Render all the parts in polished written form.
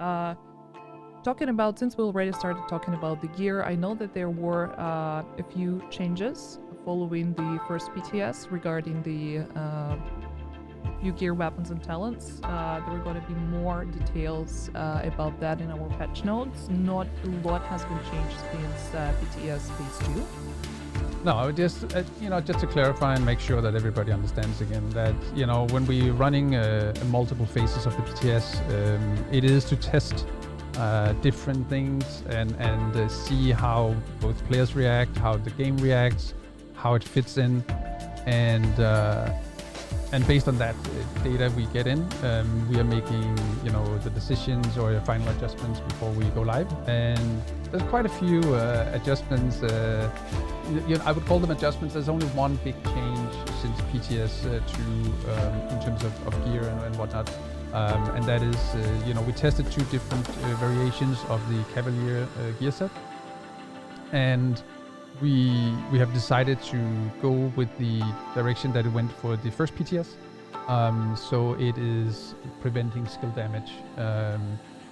Talking about, since we already started talking about the gear, I know that there were a few changes following the first PTS regarding the new gear, weapons, and talents. There are going to be more details about that in our patch notes. Not a lot has been changed since PTS Phase 2. No, just just to clarify and make sure that everybody understands again that when we're running multiple phases of the PTS, it is to test different things and see how both players react, how the game reacts, how it fits in, and based on that data we get in, we are making the decisions or final adjustments before we go live. And there's quite a few adjustments. I would call them adjustments. There's only one big change since PTS 2 in terms of gear and whatnot. And that is, we tested two different variations of the Cavalier gear set, and we have decided to go with the direction that it went for the first PTS. So it is preventing skill damage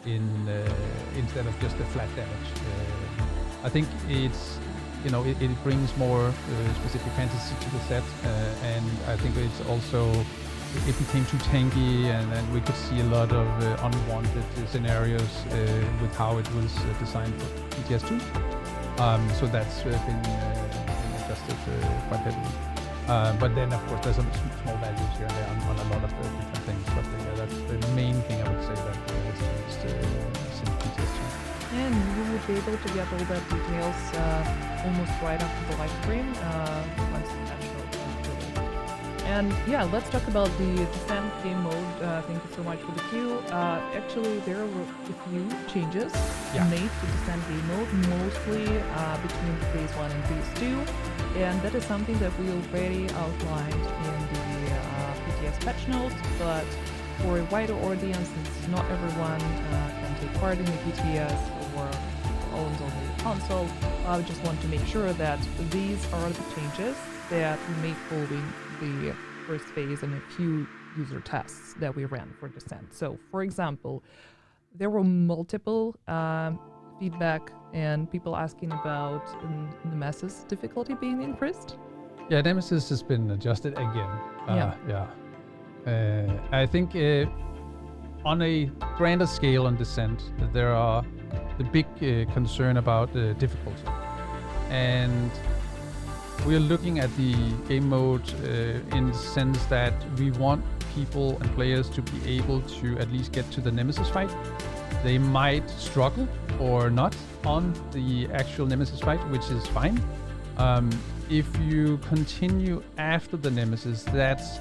instead of just the flat damage. I think it's it brings more specific fantasy to the set, and I think it's also. It became too tanky, and we could see a lot of unwanted scenarios with how it was designed for PTS 2. So that's been adjusted quite heavily. But then, of course, there's some small values here and there on a lot of different things. But that's the main thing I would say that has changed since PTS 2. And you will be able to get all that details almost right after the live stream once the patch notes are released. And yeah, let's talk about the Descent game mode. Thank you so much for the queue. Actually, there were a few changes made to Descent game mode, mostly between Phase 1 and Phase 2. And that is something that we already outlined in the PTS patch notes, but for a wider audience, since not everyone can take part in the PTS or owns only the console, I just want to make sure that these are the changes that we made following the first phase and a few user tests that we ran for Descent. So, for example, there were multiple feedback and people asking about Nemesis difficulty being increased. Yeah, Nemesis has been adjusted again. I think on a grander scale on Descent, there are the big concern about difficulty. And we're looking at the game mode in the sense that we want people and players to be able to at least get to the Nemesis fight. They might struggle or not on the actual Nemesis fight, which is fine. If you continue after the Nemesis, that's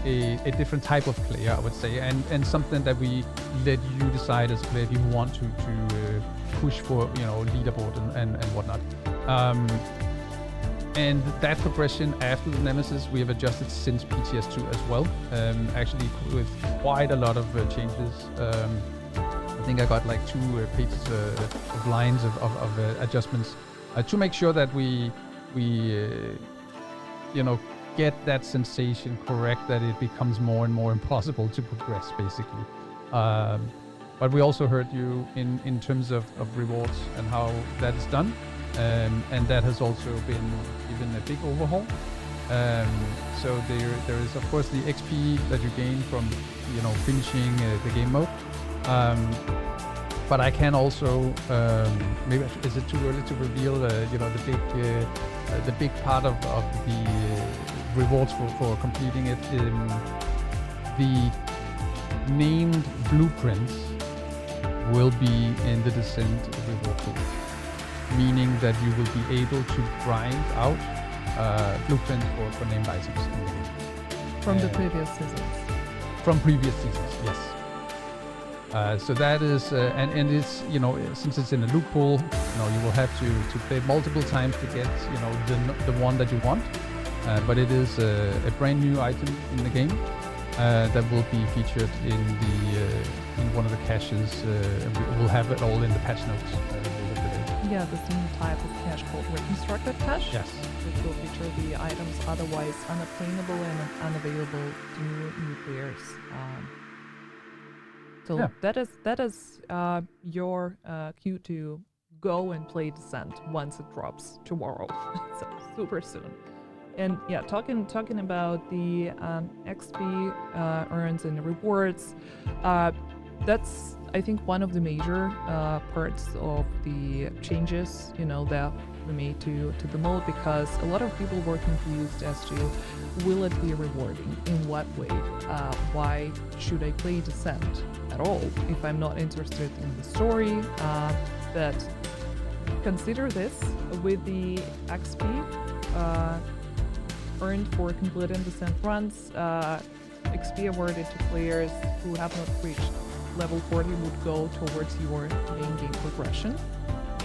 a different type of player, I would say, and something that we let you decide as a player if you want to push for, leaderboard and whatnot. And that progression after the Nemesis, we have adjusted since PTS 2 as well. Actually, with quite a lot of changes. I think I got like 2 pages of lines of adjustments to make sure that we get that sensation correct, that it becomes more and more impossible to progress, basically. But we also heard you in terms of rewards and how that is done. And that has also been given a big overhaul. So there is, of course, the XP that you gain from finishing the game mode. But I can also maybe is it too early to reveal the big part of the rewards for completing it? The named blueprints will be in the Descent reward pool, meaning that you will be able to grind out blueprints for named items in the game. From the previous seasons. From previous seasons, yes. So that is, and it's, since it's in a loot pool, you will have to play multiple times to get, the one that you want. But it is a brand new item in the game that will be featured in one of the caches. We'll have it all in the patch notes later today. Yeah, this new type of cache called reconstructed cache. Yes. Which will feature the items otherwise unobtainable and unavailable to new players. So Yeah. that is your cue to go and play Descent once it drops tomorrow. So super soon. And yeah, talking about the XP earns and rewards, that's I think one of the major parts of the changes, that we made to the mode, because a lot of people were confused as to will it be rewarding, in what way, why should I play Descent at all if I'm not interested in the story. But consider this: with the XP earned for completing Descent runs, XP awarded to players who have not reached level 40 would go towards your main game progression.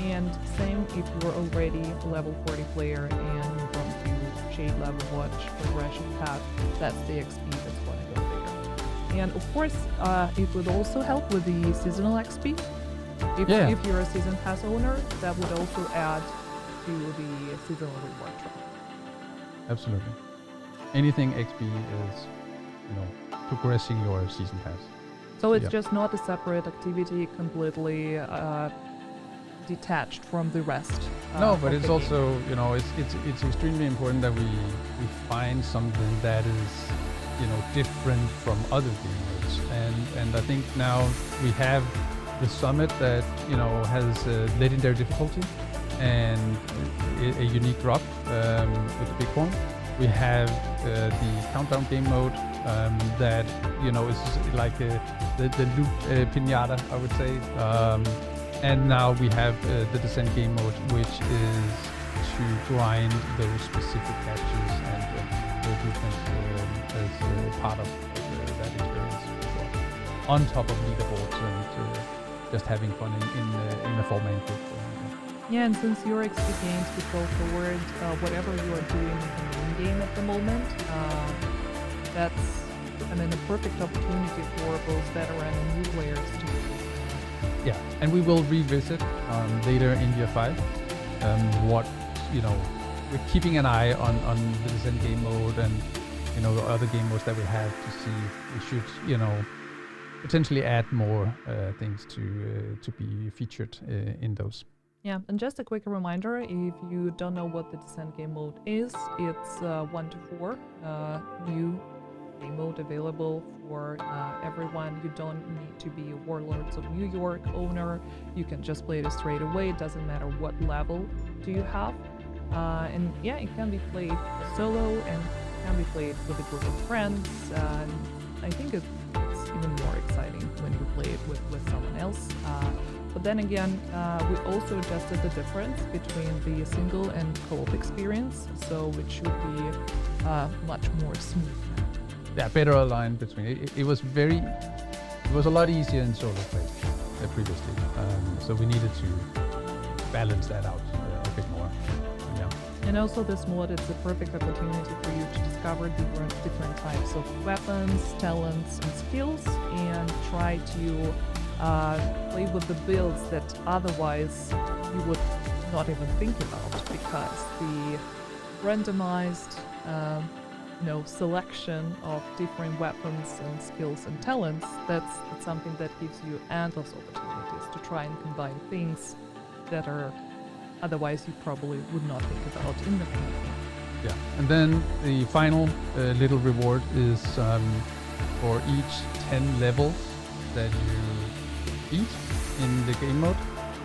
And same if you're already a level 40 player and you want to shade level watch progression path, that's the XP that's going to go there. And of course, it would also help with the seasonal XP. If you're a season pass owner, that would also add to the seasonal reward track. Absolutely. Anything XP is, progressing your season pass. So it's just not a separate activity, completely detached from the rest. No, but it's the also, it's extremely important that we find something that is, different from other game modes. And I think now we have the summit that, has legendary difficulty and a unique drop with the big one. We have the countdown game mode that is like the loot pinata, I would say. And now we have the Descent game mode, which is to grind those specific patches and the movement as part of that experience as well. On top of leaderboards and just having fun in a 4-man group. Yeah, and since your XP gains would go forward, whatever you are doing in the main game at the moment, that's a perfect opportunity for both veteran and new players to. Yeah, and we will revisit later in year 5 what, we're keeping an eye on the Descent game mode and, the other game modes that we have to see if we should, potentially add more things to be featured in those. Yeah, and just a quick reminder, if you don't know what the Descent game mode is, it's 1 to 4 new game mode available for everyone. You don't need to be a Warlords of New York owner. You can just play it straight away. It doesn't matter what level do you have. And yeah, it can be played solo and can be played with a group of friends. I think it's even more exciting when you play it with someone else. But then again, we also adjusted the difference between the single and co-op experience, so it should be much more smooth now. Yeah, better aligned between it was a lot easier in solo play previously, so we needed to balance that out a bit more. Yeah. And also this mod is a perfect opportunity for you to discover different types of weapons, talents, and skills, and try to play with the builds that otherwise you would not even think about, because the randomized selection of different weapons and skills and talents, that's something that gives you endless opportunities to try and combine things that are otherwise you probably would not think about in the campaign. Yeah, and then the final little reward is for each 10 levels that you beat in the game mode,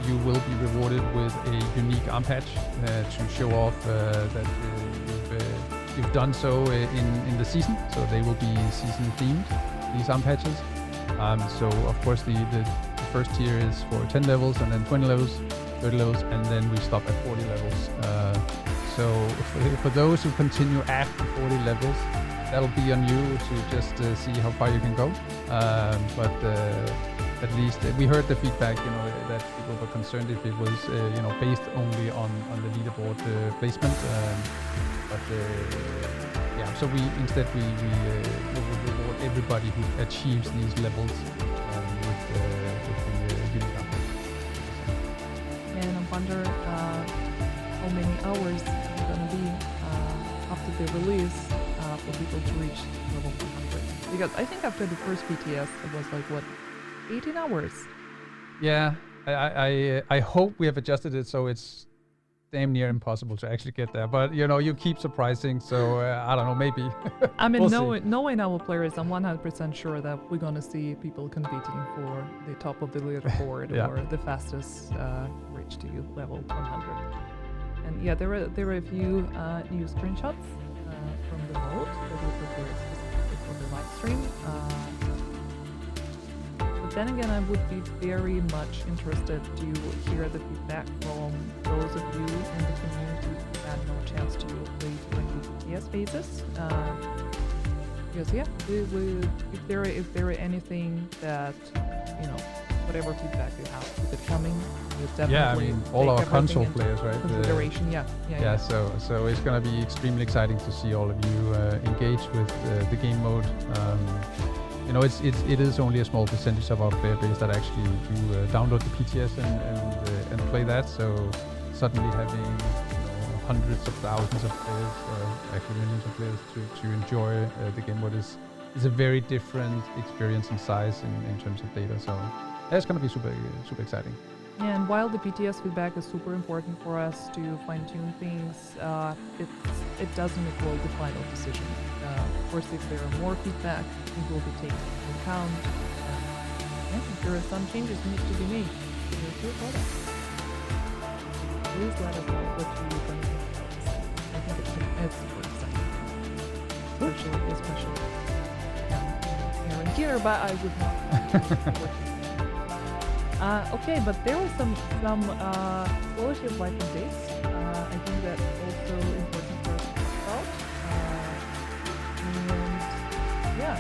you will be rewarded with a unique arm patch to show off that you've done so in the season. So they will be season themed, these arm patches. So of course the first tier is for 10 levels, and then 20 levels, 30 levels, and then we stop at 40 levels. So for those who continue after 40 levels, that'll be on you to just see how far you can go. But at least we heard the feedback, that people were concerned if it was, based only on the leaderboard placement. Yeah, so we will reward everybody who achieves these levels with the unique arm. And I wonder how many hours it's gonna be after the release for people to reach level 100. Because I think after the first BTS, it was like, what, 18 hours. Yeah, I hope we have adjusted it so it's damn near impossible to actually get there. But you keep surprising, so I don't know, maybe. I mean, We'll see. knowing our players, I'm 100% sure that we're gonna see people competing for the top of the leaderboard Yeah. or the fastest reach to level 100. And yeah, there are a few new screenshots from the mode that we prepared specifically for the live stream. But then again, I would be very much interested to hear the feedback from those of you in the community who had no chance to play during the BTS phases. Because yeah, if there are anything that whatever feedback you have, keep it coming. We'll Yeah, I definitely mean, all take our everything console into players, right? Consideration, yeah. Yeah, so it's gonna be extremely exciting to see all of you engage with the game mode. It is only a small percentage of our player base that actually do download the PTS and play that. So suddenly having hundreds of thousands of players, actually millions of players, to enjoy the game mode is a very different experience and size in terms of data. So it's gonna be super exciting. And while the BTS feedback is super important for us to fine-tune things, it doesn't equal the final decision. Of course, if there are more feedback, it will be taken into account. If there are some changes need to be made to your product, please let us know what you think about this. I think it's super exciting. Especially here and here, but I would not okay, but there was some quality of life updates. I think that's also important for us to talk about. And yeah,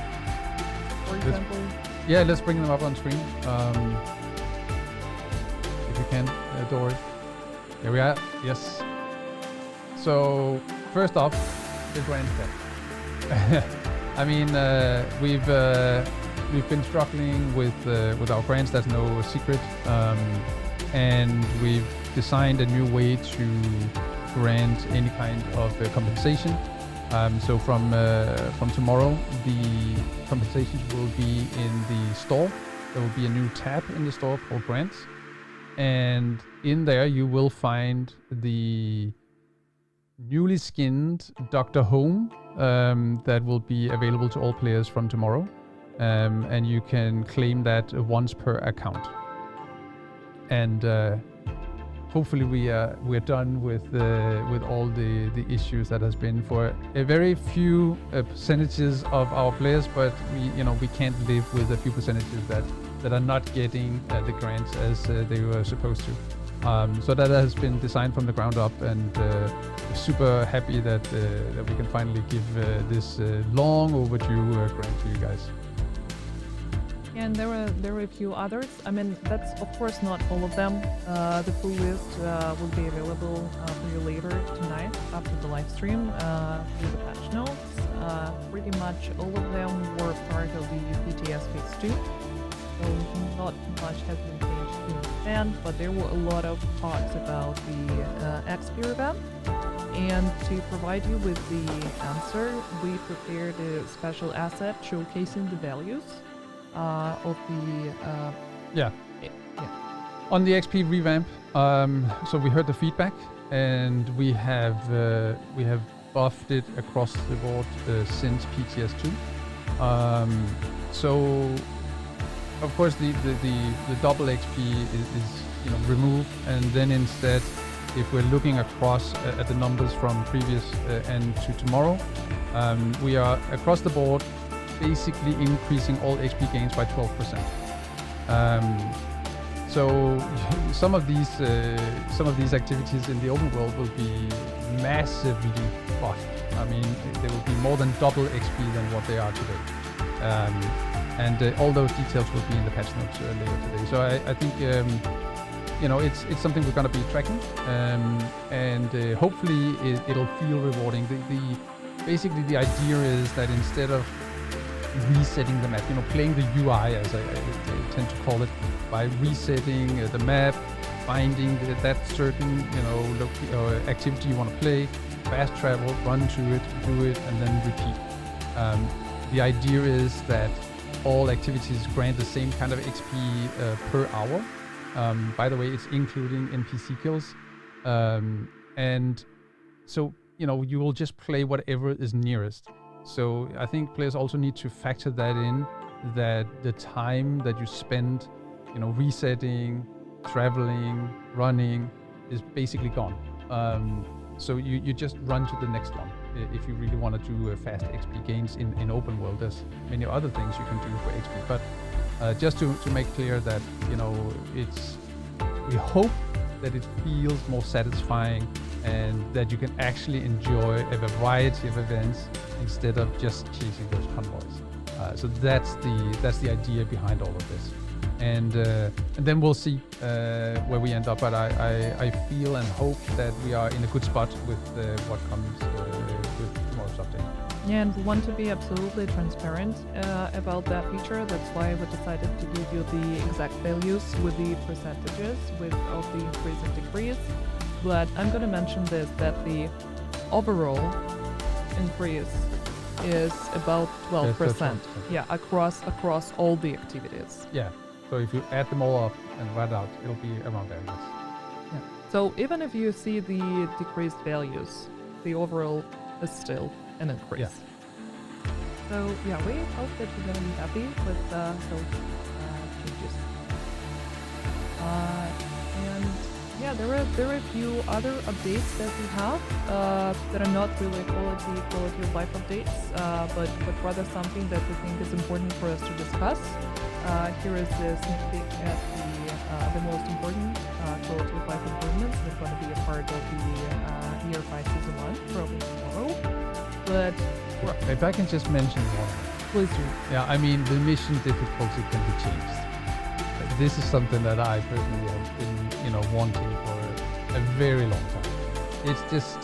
for example, Yeah, let's bring them up on screen. If you can, Dory. Here we are. Yes. So first off, the Grand Theft. I mean, we've been struggling with our grants. That's no secret, and we've designed a new way to grant any kind of compensation. So from tomorrow, the compensations will be in the store. There will be a new tab in the store called Grants, and in there you will find the newly skinned Dr. Home that will be available to all players from tomorrow. And you can claim that once per account. And hopefully we're done with all the issues that has been for a very few percentages of our players, but we can't live with a few percentages that are not getting the grants as they were supposed to. So that has been designed from the ground up, and super happy that we can finally give this long overdue grant to you guys. And there were a few others. I mean, that's of course not all of them. The full list will be available for you later tonight after the live stream through the patch notes. Pretty much all of them were part of the BTS Phase 2. So not much has been changed since then, but there were a lot of talks about the XP event. And to provide you with the answer, we prepared a special asset showcasing the values of the yeah. On the XP revamp, so we heard the feedback, and we have buffed it across the board since PTS 2. So of course the double XP is removed, and then instead, if we're looking across at the numbers from previous and to tomorrow, we are across the board basically increasing all XP gains by 12%. So some of these activities in the open world will be massively buffed. I mean, they will be more than double XP than what they are today. And all those details will be in the patch notes later today. So I think it's something we're going to be tracking, and hopefully it'll feel rewarding. Basically the idea is that instead of resetting the map, playing the UI, as I tend to call it, by resetting the map, finding that certain activity you want to play, fast travel, run to it, do it, and then repeat. The idea is that all activities grant the same kind of XP per hour. By the way, it's including NPC kills. And so, you will just play whatever is nearest. So I think players also need to factor that in, that the time that you spend, resetting, traveling, running is basically gone. So you just run to the next one if you really want to do fast XP gains in open world. There's many other things you can do for XP, but just to make clear that we hope that it feels more satisfying and that you can actually enjoy a variety of events instead of just chasing those convoys. So that's the idea behind all of this. And then we'll see where we end up. But I feel and hope that we are in a good spot with what comes with tomorrow's update. Yeah, and we want to be absolutely transparent about that feature. That's why we decided to give you the exact values with the percentages of the increase and decrease. But I'm going to mention this, that the overall increase is about 12%. Yeah, across all the activities. Yeah. So if you add them all up and write out, it'll be around there. Yes. Yeah. So even if you see the decreased values, the overall is still an increase. Yeah. So yeah, we hope that you're going to be happy with those changes. And yeah, there are a few other updates that we have that are not really quality of life updates, but rather something that we think is important for us to discuss. Here is the sneak peek at the most important quality of life improvements that's going to be a part of the Year 5 Season 1, probably tomorrow. But if I can just mention one. Please do. Yeah, I mean, the mission difficulty can be changed. This is something that I personally have been, wanting for a very long time. It's just,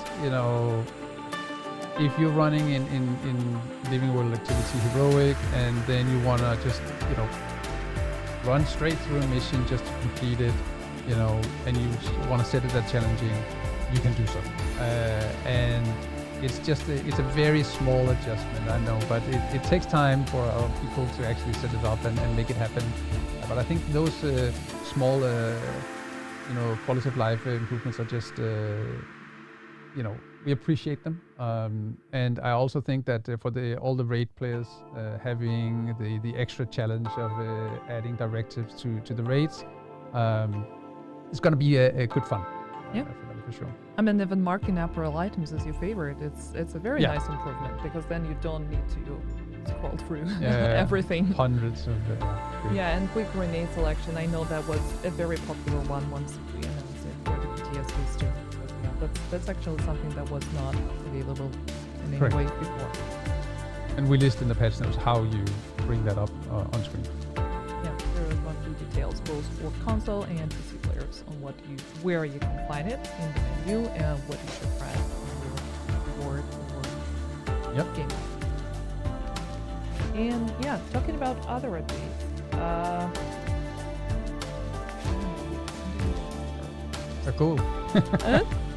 if you're running in Living World Activity Heroic and then you want to just, run straight through a mission just to complete it, and you want to set it that challenging, you can do so. And it's just it's a very small adjustment, I know, but it takes time for our people to actually set it up and make it happen. But I think those small, quality of life improvements are just, we appreciate them. And I also think that for all the raid players, having the extra challenge of adding directives to the raids, it's going to be a good fun. Yeah. For sure. I mean, even marking apparel items as your favorite, it's a very nice improvement, because then you don't need to scroll through everything. Hundreds of yeah, and quick grenade selection. I know that was a very popular one once we announced it for the PTSD too. Yeah, that's actually something that was not available in any way before. And we list in the patch notes how you bring that up on screen. Yeah, there are going to be details both for console and PC players on where you can find it in the menu and what you should press on your reward or game. And yeah, talking about other updates. Cool.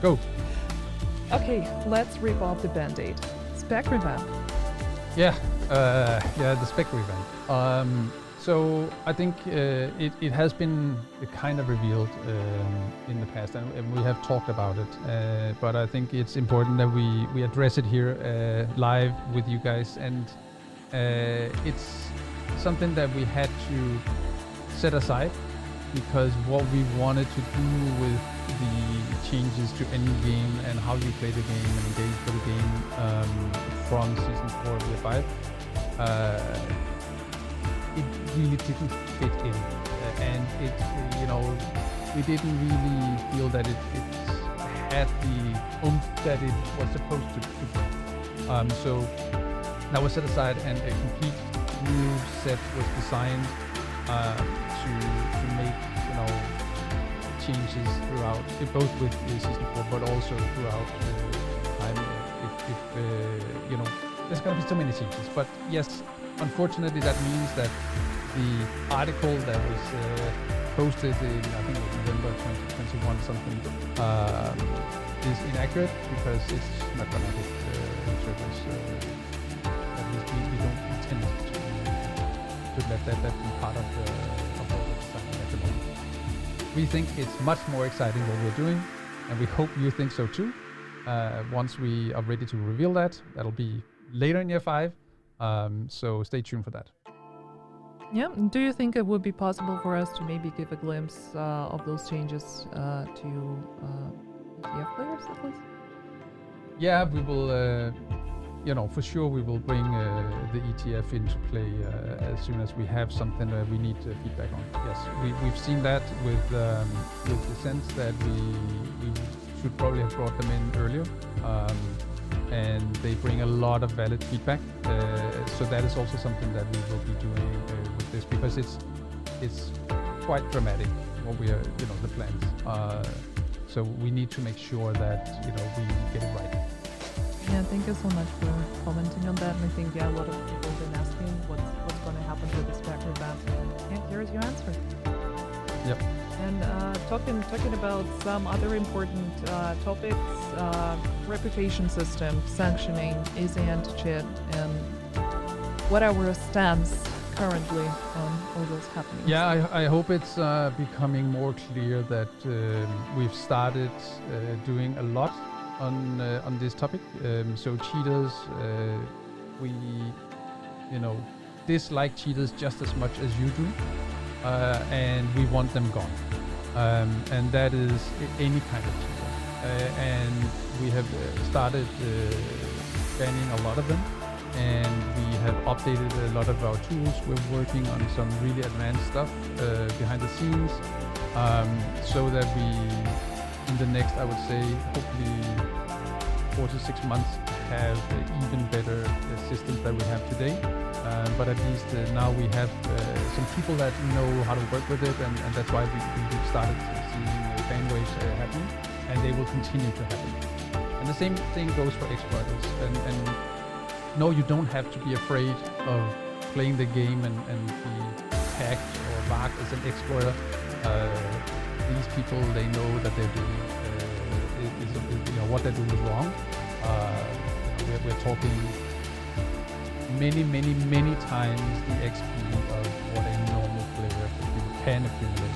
Go. Okay, let's rip off the band-aid. Spec revamp. Yeah, the spec revamp. So I think it has been kind of revealed in the past, and we have talked about it. But I think it's important that we address it here live with you guys, and it's something that we had to set aside, because what we wanted to do with the changes to any game and how you play the game and engage with the game from Season 4 of Year 5, it really didn't fit in, and it we didn't really feel that it had the oomph that it was supposed to bring. So that was set aside, and a complete new set was designed to make changes throughout, both with Season 4 but also throughout time. There's gonna be so many changes, but yes, unfortunately that means that the article that was posted in, I think it was November 2021 something, is inaccurate, because it's not gonna hit servers. At least we don't intend it to. to let that be part of what we're designing at the moment. We think it's much more exciting what we're doing, and we hope you think so too. Once we are ready to reveal that, that'll be later in year 5. So stay tuned for that. Yeah. Do you think it would be possible for us to maybe give a glimpse of those changes to ETF players at least? Yeah, we will. For sure, we will bring the ETF into play as soon as we have something we need feedback on. Yes, we've seen that with the sense that we should probably have brought them in earlier, and they bring a lot of valid feedback. So that is also something that we will be doing with this, because it's quite dramatic what we are, the plans. So we need to make sure that we get it right. Yeah, thank you so much for commenting on that. And I think, a lot of people have been asking what's going to happen with this back revamp. And here's your answer. Yep. And talking about some other important topics, reputation system, sanctioning, easy anti-cheat, and what are our stance currently on all those happenings? Yeah, I hope it's becoming more clear that we've started doing a lot on this topic. So cheaters, we dislike cheaters just as much as you do, and we want them gone. And that is any kind of cheater. And we have started banning a lot of them, and we have updated a lot of our tools. We're working on some really advanced stuff behind the scenes, so that we, in the next, I would say, hopefully 4 to 6 months, have even better systems than we have today. But at least now we have some people that know how to work with it, and that's why we've started seeing ban waves happening, and they will continue to happen. And the same thing goes for exploiters. And no, you don't have to be afraid of playing the game and be tagged or marked as an exploiter. These people, they know that they're doing what they're doing is wrong. We're talking many times the XP of what a normal player can accumulate.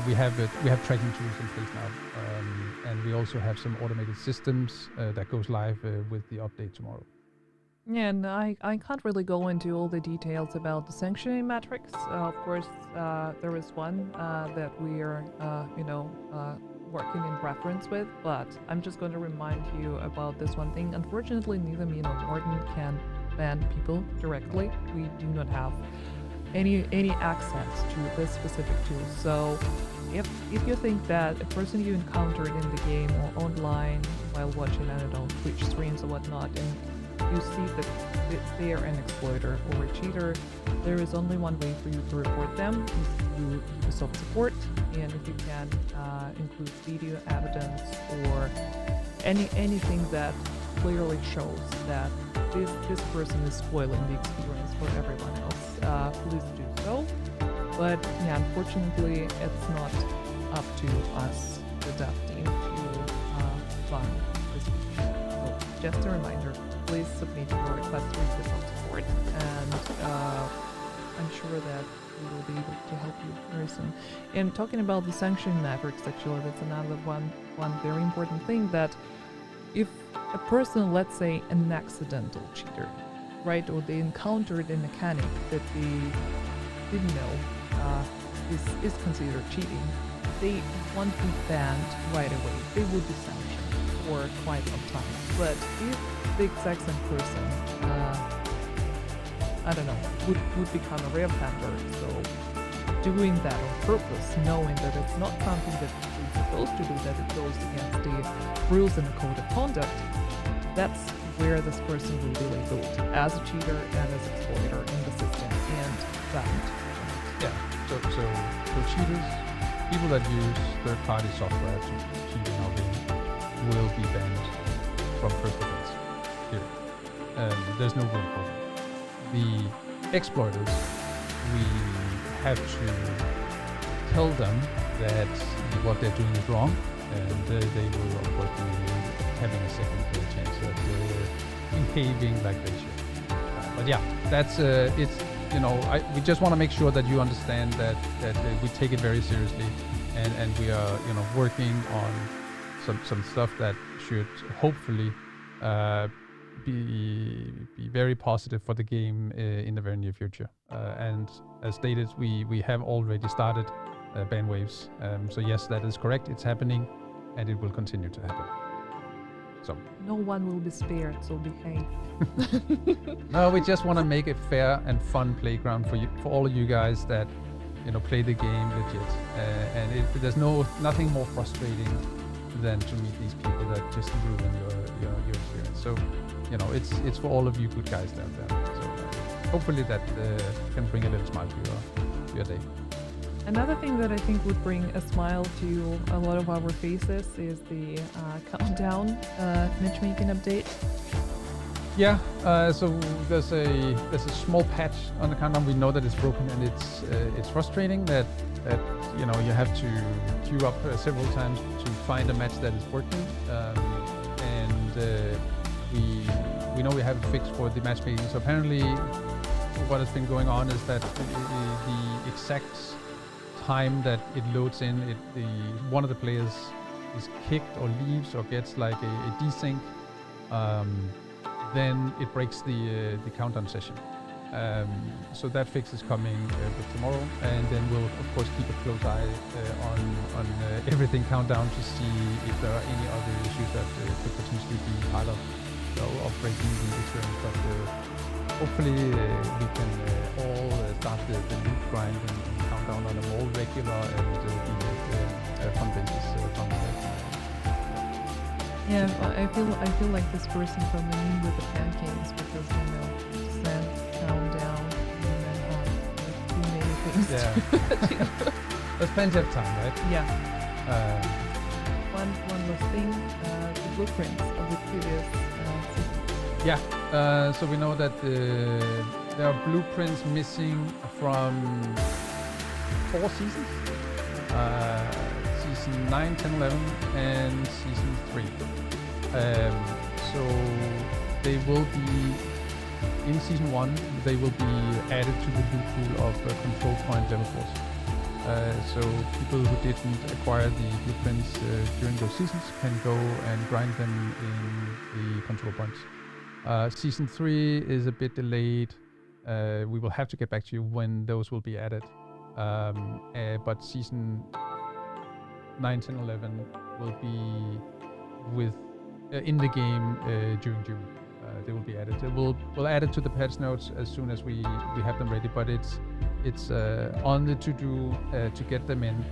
We have tracking tools in place now, and we also have some automated systems that goes live with the update tomorrow. Yeah, and I can't really go into all the details about the sanctioning metrics. Of course, there is one that we are, working in reference with, but I'm just going to remind you about this one thing. Unfortunately, neither me nor Morten can ban people directly. We do not have any access to this specific tool. So if you think that a person you encountered in the game or online while watching, I don't know, Twitch streams or whatnot, and you see that they are an exploiter or a cheater, there is only one way for you to report them, is through Ubisoft support. And if you can include video evidence or anything that clearly shows that this person is spoiling the experience for everyone else, please do so. But yeah, unfortunately, it's not up to us, the dev team, to ban this feature. So just a reminder, please submit your request to Ubisoft support, and I'm sure that we will be able to help you very soon. And talking about the sanction metrics, actually, that's another one very important thing, that if a person, let's say an accidental cheater, right, or they encountered a mechanic that they didn't know is considered cheating, they won't be banned right away. They would be sanctioned for quite some time. But if the exact same person, would become a real offender, so doing that on purpose, knowing that it's not something that you're supposed to do, that it goes against the rules in the code of conduct, that's where this person will be labeled as a cheater and as an exploiter in the system and banned. Yeah, so cheaters, people that use third-party software to cheat in our game, will be banned from first offense. Here, there's no room for them. The exploiters, we have to tell them that what they're doing is wrong, and they will, of course, be having a second chance at behaving like they should. But yeah, that's it's we just want to make sure that you understand that we take it very seriously, and we are working on some stuff that should hopefully be very positive for the game in the very near future. And as stated, we have already started ban waves. So yes, that is correct. It's happening, and it will continue to happen. So No one will be spared, so behave. no, we just want to make a fair and fun playground for all of you guys that play the game legit. And there's nothing more frustrating than to meet these people that just ruin your experience. So it's for all of you good guys down there. So hopefully that can bring a little smile to your day. Another thing that I think would bring a smile to a lot of our faces is the countdown matchmaking update. Yeah, so there's a small patch on the countdown. We know that it's broken, and it's frustrating that you have to queue up several times to find a match that is working. And we know we have a fix for the matchmaking. So apparently, what has been going on is that the exact time that it loads in, one of the players is kicked or leaves or gets like a desync, then it breaks the countdown session. So that fix is coming tomorrow, and then we'll of course keep a close eye on everything countdown to see if there are any other issues that could potentially be part of breaking the experience. But hopefully we can all start the loot grind and countdown on a more regular and fun basis from Yeah, I feel like this person from the meme with the pancakes, because send countdown and then like too many things. Yeah. There's plenty of time, right? Yeah. One last thing, the blueprints of the previous season. Yeah. So we know that there are blueprints missing from 4 seasons. Season 9, 10, 11, and season 3. So they will be in season 1. They will be added to the loot pool of control point level 4s. So people who didn't acquire the blueprints during those seasons can go and grind them in the control points. Season 3 is a bit delayed. We will have to get back to you when those will be added. But season 9, 10, 11 will be in the game during June. They will be added. We'll add it to the patch notes as soon as we have them ready. But it's on the to-do to get them in.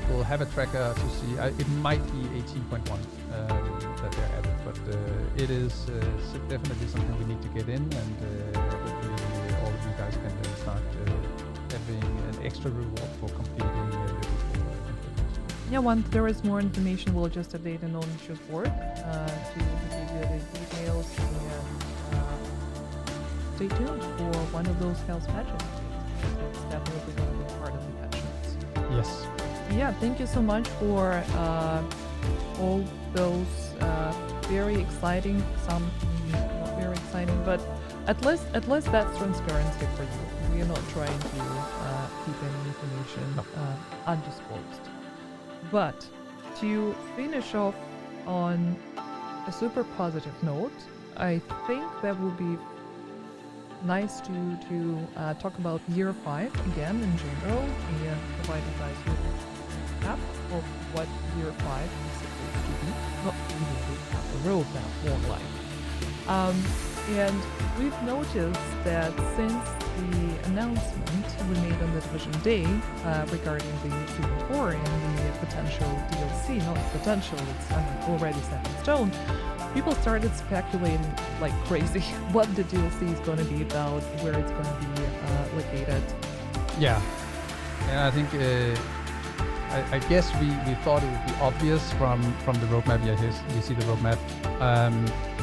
We'll have a tracker to see. It might be 18.1 that they're added, but it is definitely something we need to get in, and hopefully all of you guys can start having an extra reward for completing Yeah, once there is more information, we'll just update an own issues board to give you the details, and stay tuned for one of those health patches. It's definitely going to be part of the patch notes. Yes. Yeah, thank you so much for all those very exciting, some not very exciting, but at least that's transparency for you. We are not trying to keep any information undisclosed. But to finish off on a super positive note, I think that would be nice to talk about year 5 again in general, and provide you guys with a recap of what year 5 is supposed to be. Not really a roadmap, more like. And we've noticed that since the announcement we made on the Division Day regarding the Season 4 and the potential DLC, not potential, it's already set in stone, people started speculating like crazy what the DLC is going to be about, where it's going to be located. Yeah, and I think I guess we thought it would be obvious from the roadmap. Yeah, you see the roadmap.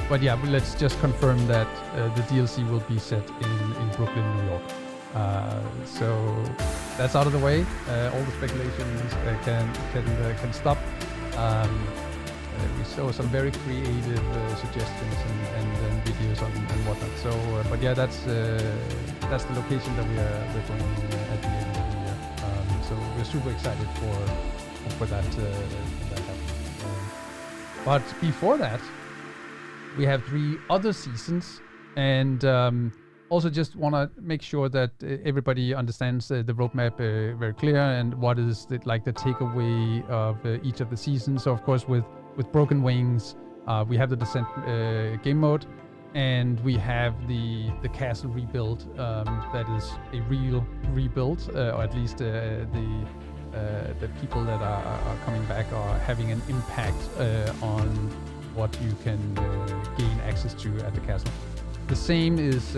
But yeah, let's just confirm that the DLC will be set in Brooklyn, New York. So that's out of the way. All the speculations can stop. we saw some very creative suggestions and videos and whatnot. So, but yeah, that's the location that we're going at the end of the year. So we're super excited for that happening. But before that, we have 3 other seasons, and also just want to make sure that everybody understands the roadmap very clear and what is the takeaway of each of the seasons. So of course with Broken Wings, we have the Descent game mode, and we have the castle rebuild that is a real rebuild, or at least the people that are coming back are having an impact on what you can gain access to at the castle. The same is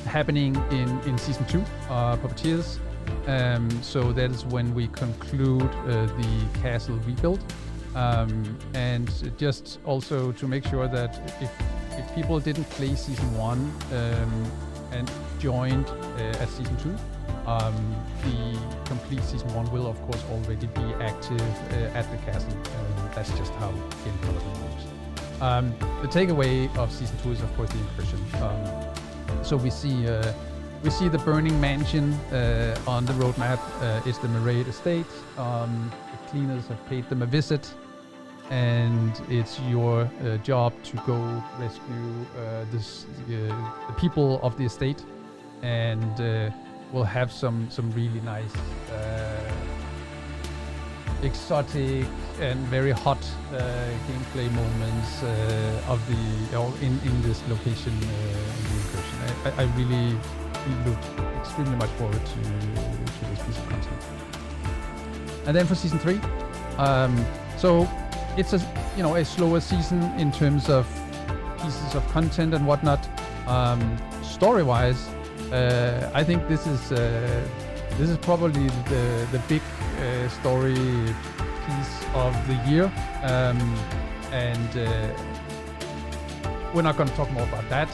happening in season 2, Puppeteers. So that is when we conclude the castle rebuild. And just also to make sure that if people didn't play season 1 and joined at season 2, the complete season 1 will of course already be active at the castle. That's just how game development works. The takeaway of season 2 is of course the incursion. So we see the Burning Mansion on the roadmap. It's the Maraid estate. The cleaners have paid them a visit, and it's your job to go rescue the people of the estate, and we'll have some really nice exotic and very hot gameplay moments in this location in the incursion. I really look extremely much forward to this piece of content. And then for season 3, so it's a slower season in terms of pieces of content and whatnot. Story-wise, I think this is probably the big story piece of the year, and we're not going to talk more about that.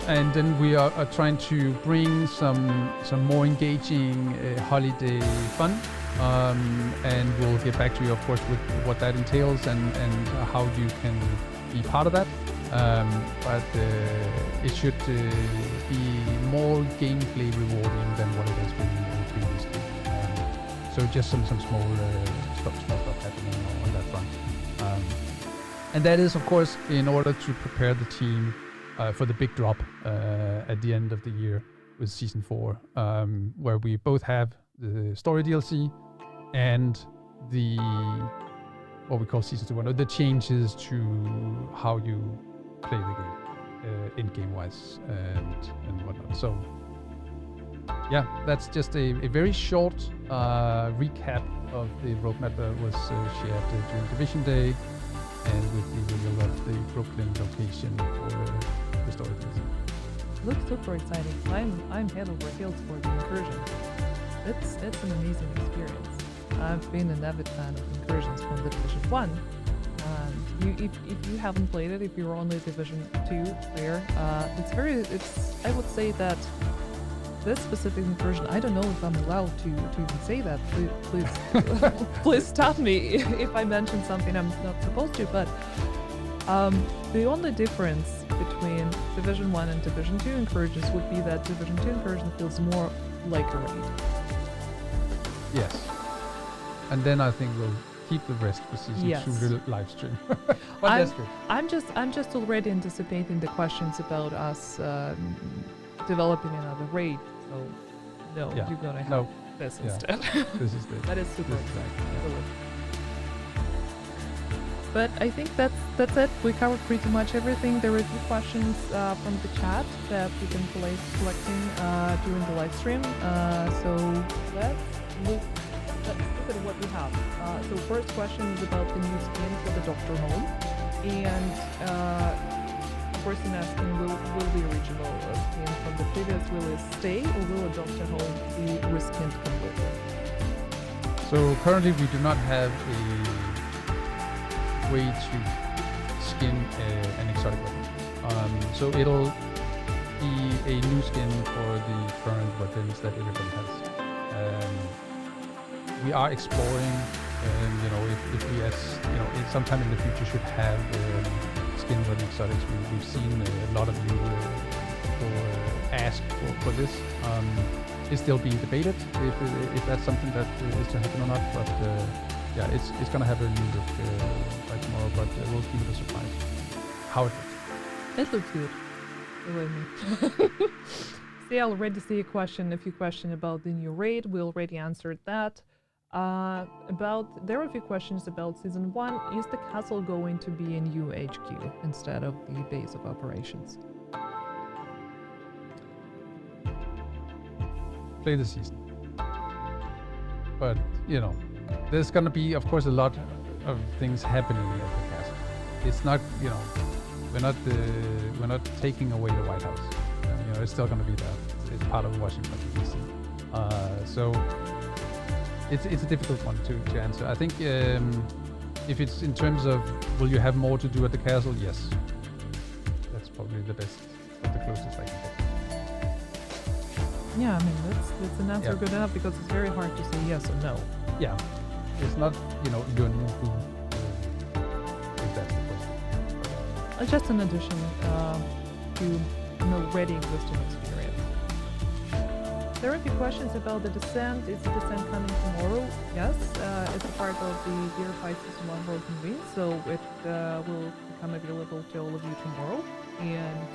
And then we are trying to bring some more engaging holiday fun, and we'll get back to you, of course, with what that entails and how you can be part of that. But it should be more gameplay rewarding than what it has been previously. So just some small stuff happening on that front. And that is, of course, in order to prepare the team for the big drop at the end of the year with season 4, where we both have the story DLC and the what we call season 2, the changes to how you play the game, in-game wise and whatnot. So yeah, that's just a very short recap of the roadmap that was shared during Division Day, and with the reveal of the Brooklyn location for the story phase. Looks super exciting. I'm head over heels for the incursion. It's an amazing experience. I've been an avid fan of incursions from the Division 1. If you haven't played it, if you're only Division 2 player, I would say that this specific incursion, I don't know if I'm allowed to even say that. Please please stop me if I mention something I'm not supposed to, but the only difference between Division 1 and Division 2 incursions would be that Division 2 incursion feels more like a raid. Yes. And then I think we'll keep the rest for season 2 live stream. But that's good. I'm just already anticipating the questions about us developing another raid. So no, you're gonna have this instead. This is it. That is super exciting. But I think that's it. We covered pretty much everything. There are a few questions from the chat that we can collecting during the live stream. So let's look at what we have. So first question is about the new skin for the Doctor Home, and a person asking, will the original skin from the previous release stay, or will a Doctor Home be reskinned completely? So currently we do not have a way to skin an exotic weapon. So it'll be a new skin for the current weapons that everybody has. We are exploring If we, as sometime in the future should have skin word exotics, we've seen a lot of you people ask for this. It's still being debated if that's something that is to happen or not. But it's gonna have a new look by tomorrow. But we'll keep it a surprise. How it looks. It looks good. Believe me. See, I already see a few questions about the new raid. We already answered that. There are a few questions about season 1. Is the castle going to be a new HQ instead of the base of operations? Play the season. But there's gonna be, of course, a lot of things happening at the castle. It's not, we're not taking away the White House. It's still gonna be there. It's part of Washington D.C. So it's a difficult one to answer. I think if it's in terms of will you have more to do at the castle, yes. That's probably the best, but the closest I can get. Yeah, I mean that's an answer good enough because it's very hard to say yes or no. Yeah, it's not your new food. If that's the question. Just an addition to already existing experience. There are a few questions about the descent. Is the descent coming tomorrow? Yes, it's a part of the verified season 1 World Convene, so it will become available to all of you tomorrow. And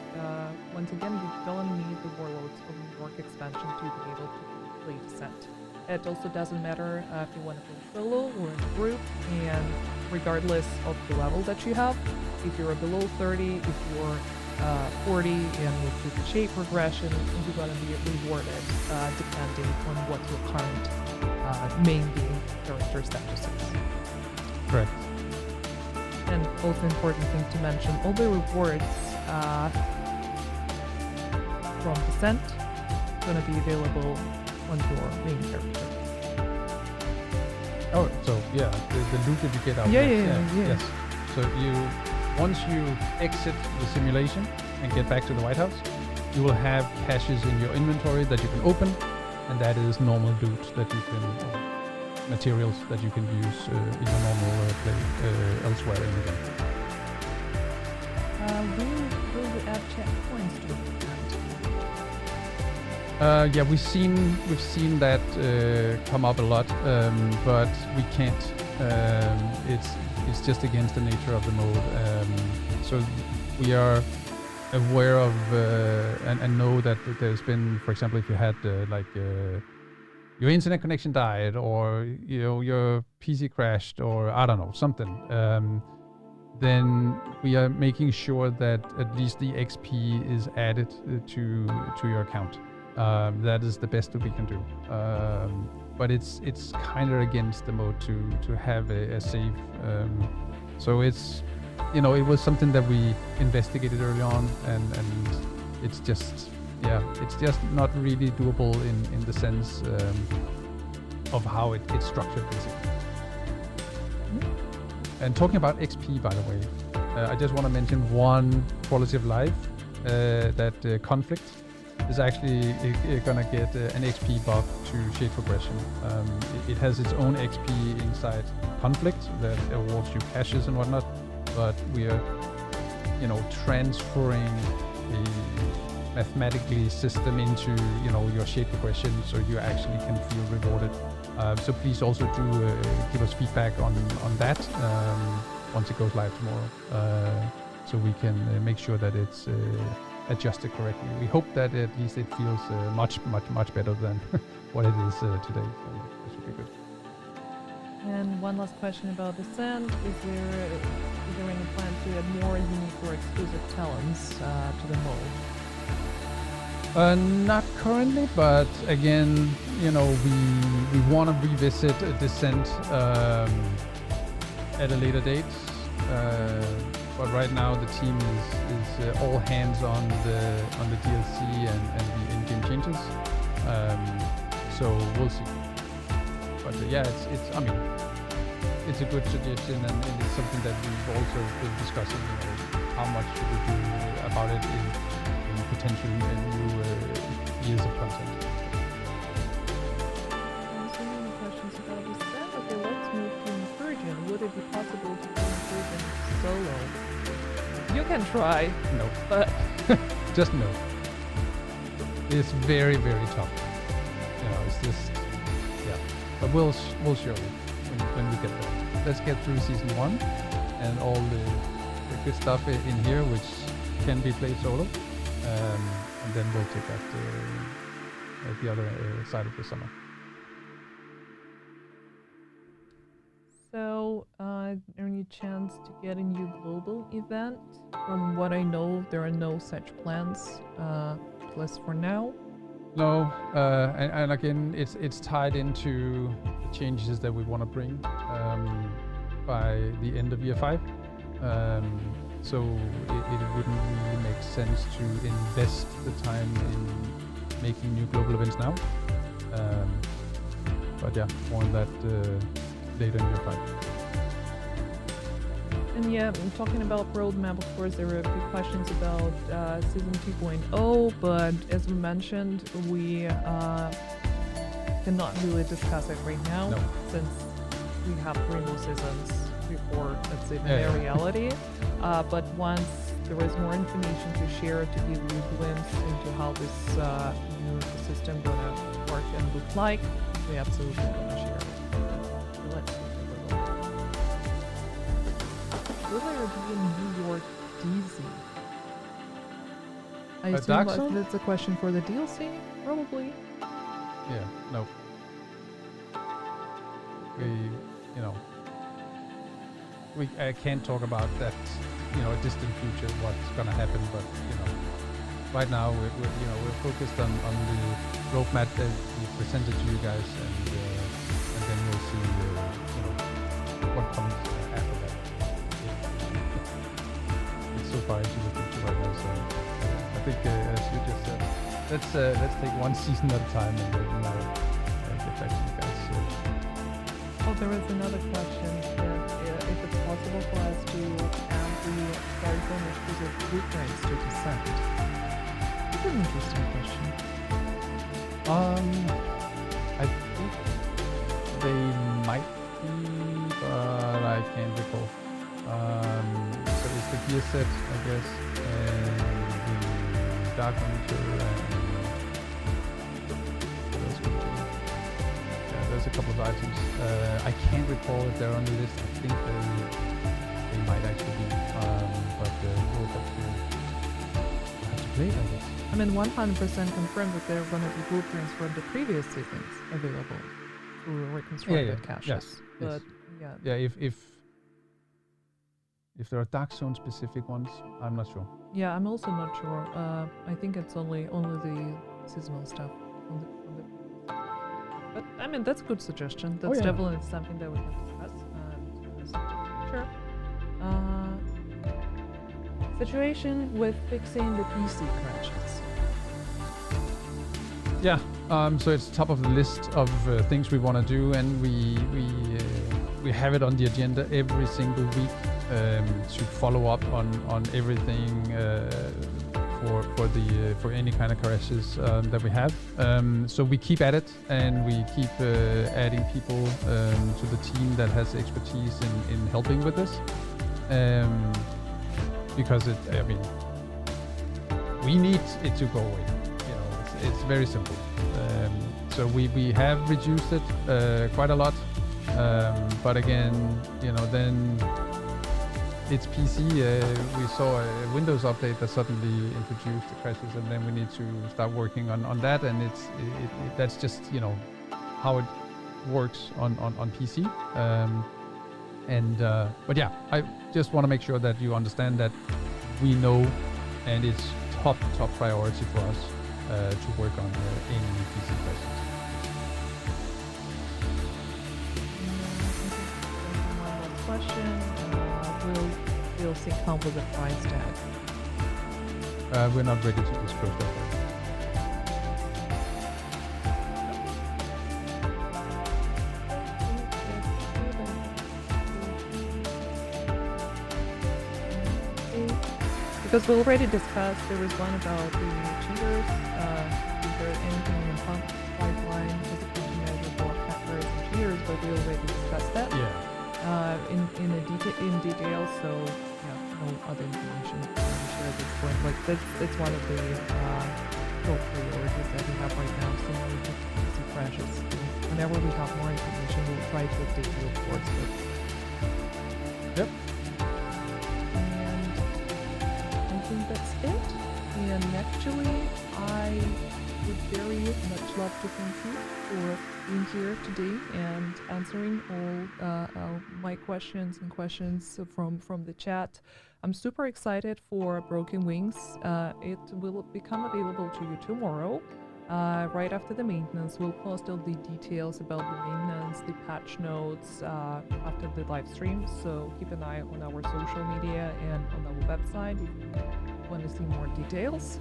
once again, we don't need the Warlords of New York expansion to be able to play descent. It also doesn't matter if you want to play solo or in a group, and regardless of the level that you have, if you're below 30, if you're 40 and you do the shape progression, you're going to be rewarded depending on what your current main game character status is. Correct. And also important thing to mention, all the rewards from Descent going to be available on your main character. Oh, so yeah, the loot that you get out. Yeah. Yes. So once you exit the simulation and get back to the White House, you will have caches in your inventory that you can open, and that is normal loot that you can, materials that you can use in your normal play elsewhere in the game. Will you add checkpoints to Yeah, we've seen that come up a lot, but we can't. It's just against the nature of the mode. So we are aware of and know that there's been, for example, if you had your internet connection died, or your PC crashed, or I don't know, something. Then we are making sure that at least the XP is added to your account. That is the best that we can do. But it's kind of against the mode to have a save. So it's it was something that we investigated early on, and it's just not really doable in the sense of how it's structured basically. And talking about XP, by the way, I just want to mention one quality of life, that conflict is actually gonna get an XP buff to Shade Progression. It has its own XP inside conflict that awards you caches and whatnot, but we are transferring a mathematically system into your Shade Progression, so you actually can feel rewarded. So please also do give us feedback on that once it goes live tomorrow, so we can make sure that it's adjusted correctly. We hope that at least it feels much better than what it is today. So this should be good. And one last question about Descent. Is there any plan to add more unique or exclusive talents to the mode? Not currently, but again, we want to revisit Descent at a later date. But right now the team is all hands on the DLC and the in-game changes. So we'll see. But it's a good suggestion, and it's something that we've also been discussing. How much should we do about it in potential new years of content. So many questions about this set. Okay, let's move to can try, No. but Just no. It's very, very tough. It's just, yeah. But we'll show you when we get there. Let's get through season 1 and all the good stuff in here, which can be played solo. And then we'll take that at the other side of the summer. So, any chance to get a new global event? From what I know, there are no such plans, at least for now. No, and again, it's tied into the changes that we want to bring by the end of year 5. So it wouldn't really make sense to invest the time in making new global events now. But yeah, more on that later in year 5. And yeah, talking about roadmap, of course, there were a few questions about season 2.0, but as we mentioned, we cannot really discuss it right now, since we have 3 more seasons before it's even a reality. But once there is more information to share to give you a glimpse into how this new system gonna work and look like, we absolutely gonna share it. So let's take a little. Will there be a New York DZ? I assume that's a question for the DLC, probably. Yeah, no. I can't talk about that, a distant future, what's gonna happen, but right now we're focused on the roadmap that we presented to you guys, and then we'll see what comes after that. It's so far into the future right now, so I think as you just said, let's take one season at a time and then get back to you guys. Oh, there was another question if it's possible for us to add the Skyzone exclusive blueprints to Descent. It's an interesting question. I think they might be, but I can't recall. So it's the gear set, I guess, and the Dark Monitor, and there's a couple of items. I can't recall if they're on the list. I think they might actually be, but we'll have to play it, I guess. I mean, 100% confirmed that there are going to be blueprints from the previous seasons available through reconstructed caches. Yes, but yes. Yeah, if there are Dark Zone specific ones, I'm not sure. Yeah, I'm also not sure. I think it's only the seasonal stuff on the but I mean, that's a good suggestion. That's definitely something that we can discuss. Sure. Situation with fixing the PC crashes. Yeah, so it's top of the list of things we want to do, and we have it on the agenda every single week to follow up on everything for any kind of crashes that we have. So we keep at it, and we keep adding people to the team that has expertise in helping with this. Because we need it to go away. It's very simple. So we have reduced it quite a lot, but again, then it's PC. We saw a Windows update that suddenly introduced the crashes, and then we need to start working on that. And that's just how it works on PC. But yeah, I just want to make sure that you understand that we know, and it's top priority for us to work on any PC questions. One last question. Will DLC come with a price tag? We're not ready to disclose that. Because we already discussed, there was one about the cheaters. Is there anything in the pipeline as a countermeasure for hackers and cheaters? But we already discussed that. Yeah. In detail. So yeah, no other information to share at this point. Like that's one of the top priorities that we have right now. So we just keep it precious. And whenever we have more information, we'll try to update you, of course. But Yep. and I think that's it. And actually, I would very much love to thank you for being here today and answering all my questions from the chat. I'm super excited for Broken Wings. It will become available to you tomorrow, right after the maintenance. We'll post all the details about the maintenance, the patch notes after the live stream. So keep an eye on our social media and on our website if you want to see more details.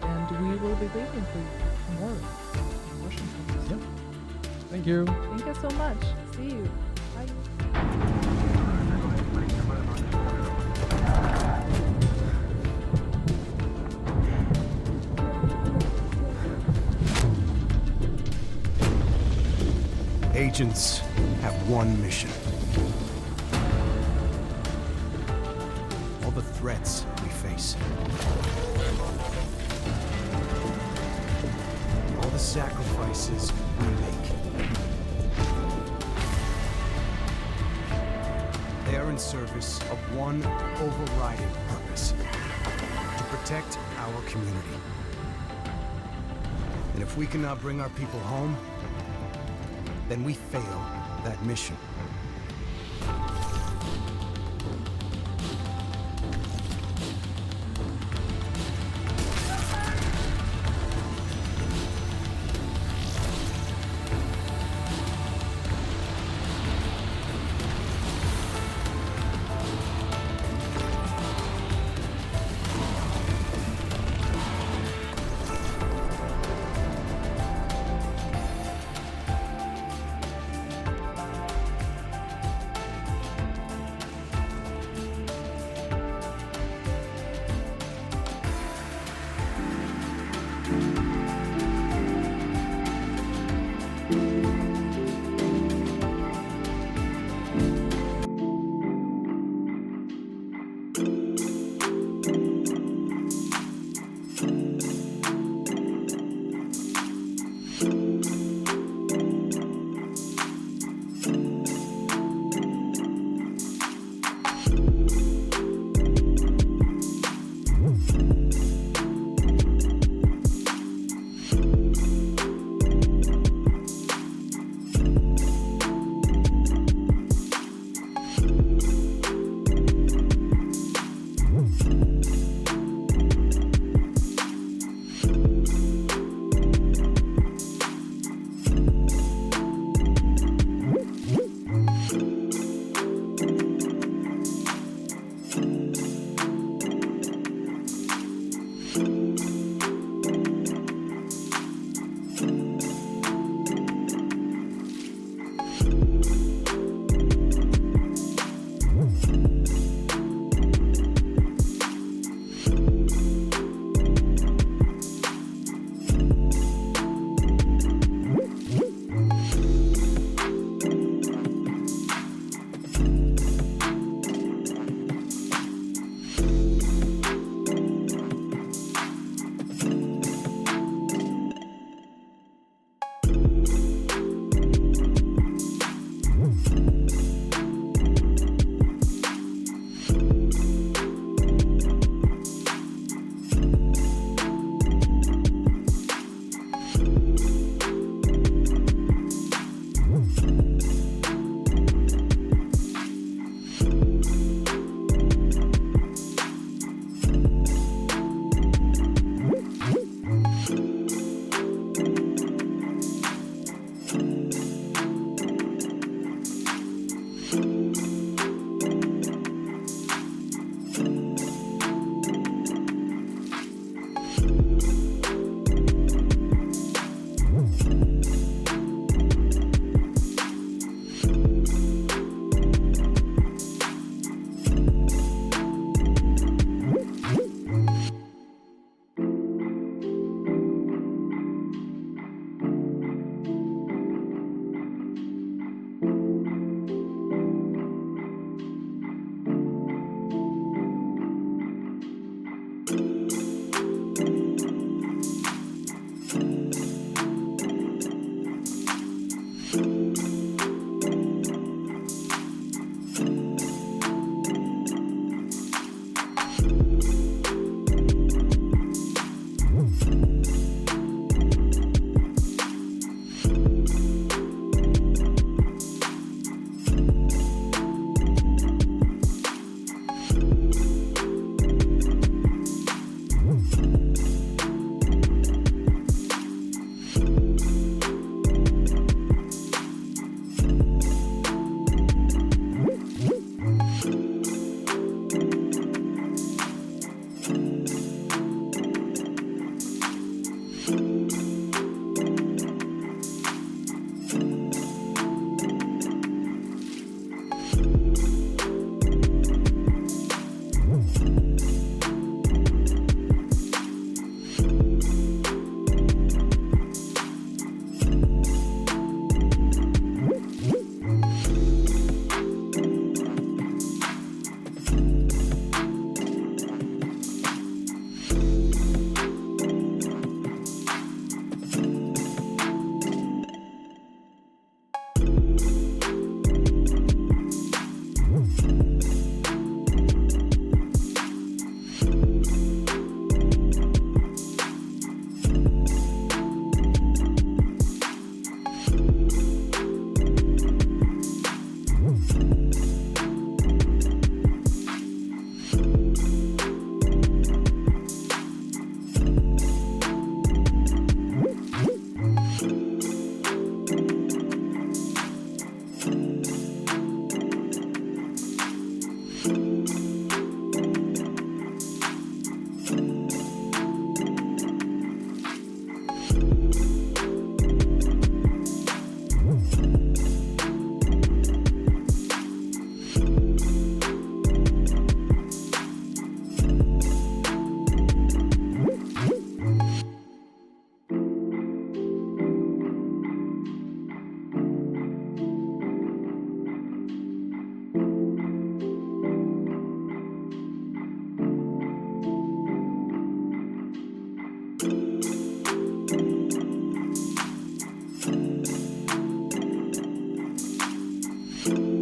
And we will be waiting for you tomorrow in Washington. Yep. Thank you. Thank you so much. See you. Bye. Agents have one mission. All the threats we face. All the sacrifices we make. They are in service of one overriding purpose: to protect our community. And if we cannot bring our people home, then we fail that mission. you